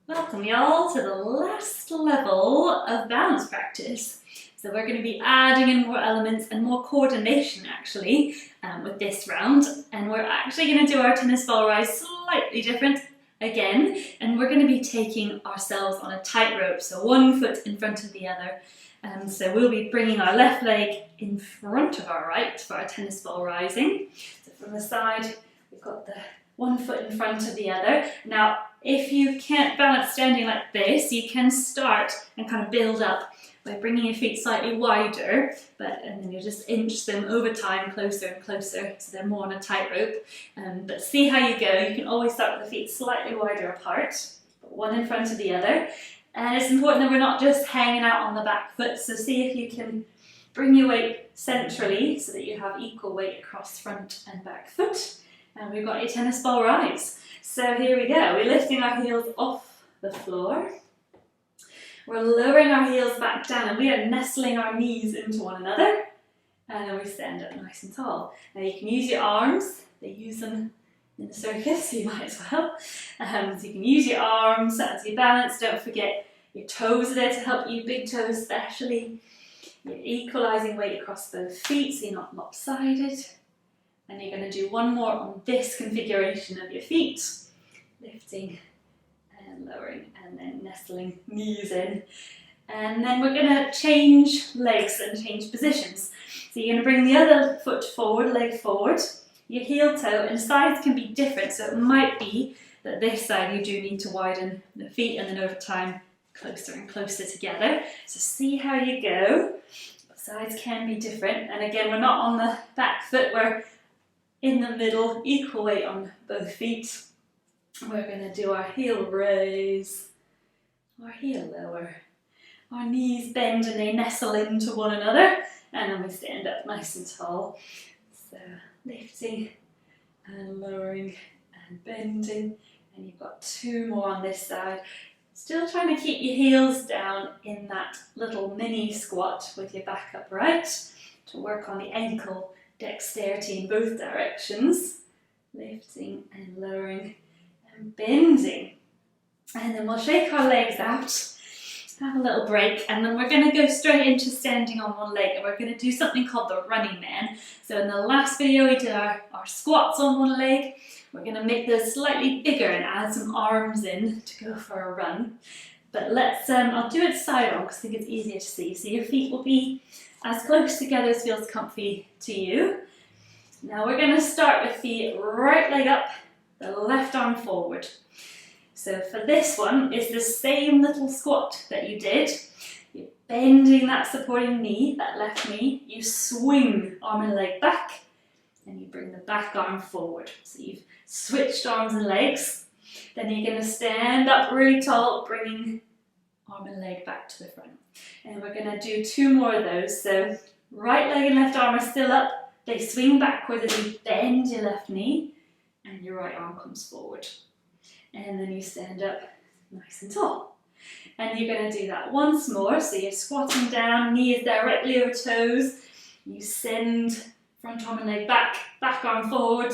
Welcome y'all to the last level of balance practice. So we're going to be adding in more elements and more coordination actually with this round, and we're actually going to do our tennis ball rise slightly different again, and we're going to be taking ourselves on a tightrope, so one foot in front of the other. So we'll be bringing our left leg in front of our right for our tennis ball rising. So from the side we've got the one foot in front of the other. Now if you can't balance standing like this, you can start and kind of build up by bringing your feet slightly wider, and then you just inch them over time closer and closer so they're more on a tightrope. But see how you go. You can always start with the feet slightly wider apart, one in front of the other. And it's important that we're not just hanging out on the back foot, so see if you can bring your weight centrally so that you have equal weight across front and back foot. And we've got your tennis ball rise. So here we go, we're lifting our heels off the floor. We're lowering our heels back down and we are nestling our knees into one another. And then we stand up nice and tall. Now you can use your arms, they use them in the circus, so you might as well. So you can use your arms as you balance. Don't forget your toes are there to help you, big toes especially. You're equalising weight across both feet so you're not lopsided. And you're going to do one more on this configuration of your feet. Lifting and lowering and then nestling knees in. And then we're going to change legs and change positions. So you're going to bring the other foot forward, leg forward. Your heel toe, and sides can be different. So it might be that this side you do need to widen the feet and then over time closer and closer together. So see how you go. Sides can be different. And again, we're not on the back foot, we're in the middle, equal weight on both feet. We're going to do our heel raise, our heel lower. Our knees bend and they nestle into one another, and then we stand up nice and tall. So lifting and lowering and bending, and you've got two more on this side. Still trying to keep your heels down in that little mini squat with your back upright to work on the ankle dexterity in both directions. Lifting and lowering and bending. And then we'll shake our legs out, have a little break, and then we're going to go straight into standing on one leg, and we're going to do something called the running man. So in the last video we did our squats on one leg. We're going to make those slightly bigger and add some arms in to go for a run. But let's, I'll do it side on because I think it's easier to see. So your feet will be as close together as feels comfy to you. Now we're going to start with the right leg up, the left arm forward. So for this one, it's the same little squat that you did. You're bending that supporting knee, that left knee. You swing arm and leg back, and you bring the back arm forward. So you've switched arms and legs. Then you're going to stand up really tall, bringing arm and leg back to the front. And we're going to do two more of those. So right leg and left arm are still up. They swing backward as you bend your left knee, and your right arm comes forward. And then you stand up nice and tall. And you're going to do that once more. So you're squatting down, knee is directly over toes. You send front arm and leg back, back arm forward.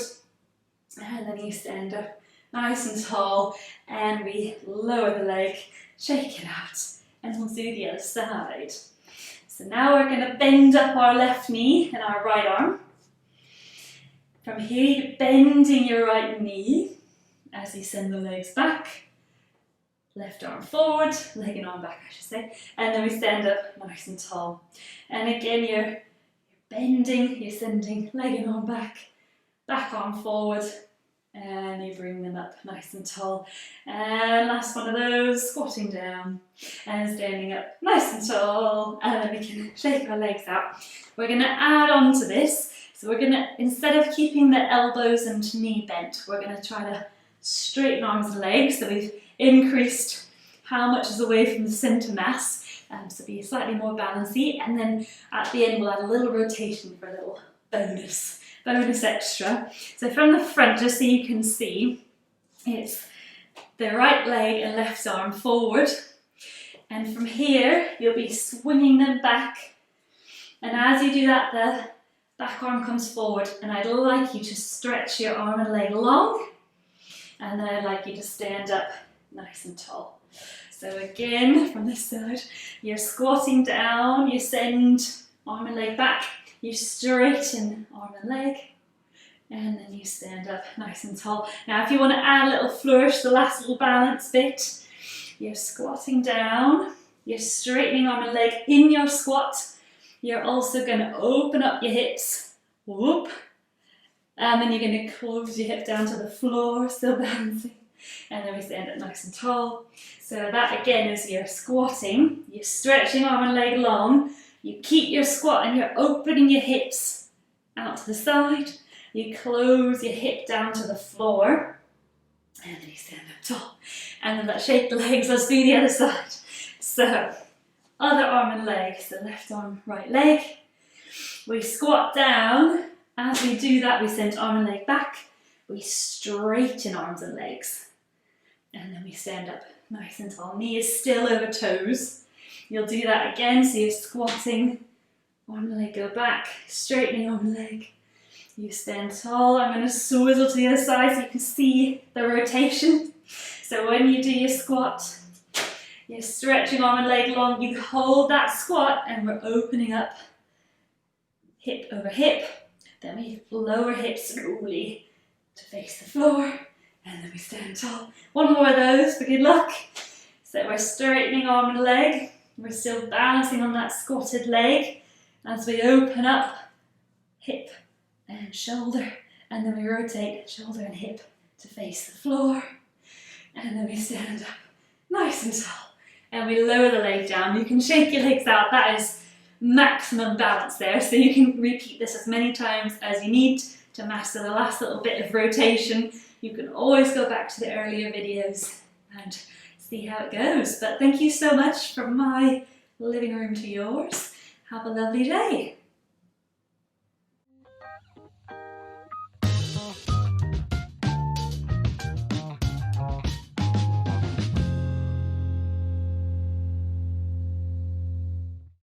And then you stand up nice and tall. And we lower the leg, shake it out. And we'll do the other side. So now we're going to bend up our left knee and our right arm. From here you're bending your right knee as you send the legs back. Left arm forward, leg and arm back I should say. And then we stand up nice and tall. And again you're bending, you're sending leg and arm back, back arm forward. And you bring them up nice and tall. And last one of those, squatting down and standing up nice and tall. And then we can shake our legs out. We're going to add on to this. So we're going to, instead of keeping the elbows and knee bent, we're going to try to straighten arms and legs. So we've increased how much is away from the centre mass. So be slightly more balancy. And then at the end we'll add a little rotation for a little bonus extra. So from the front, just so you can see, it's the right leg and left arm forward, and from here you'll be swinging them back, and as you do that the back arm comes forward, and I'd like you to stretch your arm and leg long, and then I'd like you to stand up nice and tall. So again, from this side, you're squatting down, you send arm and leg back, you straighten arm and leg, and then you stand up nice and tall. Now if you want to add a little flourish, the last little balance bit, you're squatting down, you're straightening arm and leg in your squat. You're also going to open up your hips, whoop, and then you're going to close your hip down to the floor, still balancing, and then we stand up nice and tall. So that again is your squatting, you're stretching arm and leg long, you keep your squat and you're opening your hips out to the side, you close your hip down to the floor, and then you stand up tall. And then let's shake the legs, let's do the other side. So, other arm and leg, so left arm, right leg. We squat down. As we do that, we send arm and leg back. We straighten arms and legs. And then we stand up nice and tall. Knee is still over toes. You'll do that again, so you're squatting, arm and leg go back, straightening arm and leg. You stand tall. I'm going to swivel to the other side so you can see the rotation. So when you do your squat, you're stretching arm and leg long, you hold that squat and we're opening up hip over hip. Then we lower hips slowly to face the floor, and then we stand tall. One more of those for good luck. So we're straightening arm and leg, we're still balancing on that squatted leg as we open up hip and shoulder, and then we rotate shoulder and hip to face the floor, and then we stand up nice and tall, and we lower the leg down. You can shake your legs out, that is maximum balance there, so you can repeat this as many times as you need to master the last little bit of rotation. You can always go back to the earlier videos and see how it goes. But thank you so much from my living room to yours. Have a lovely day.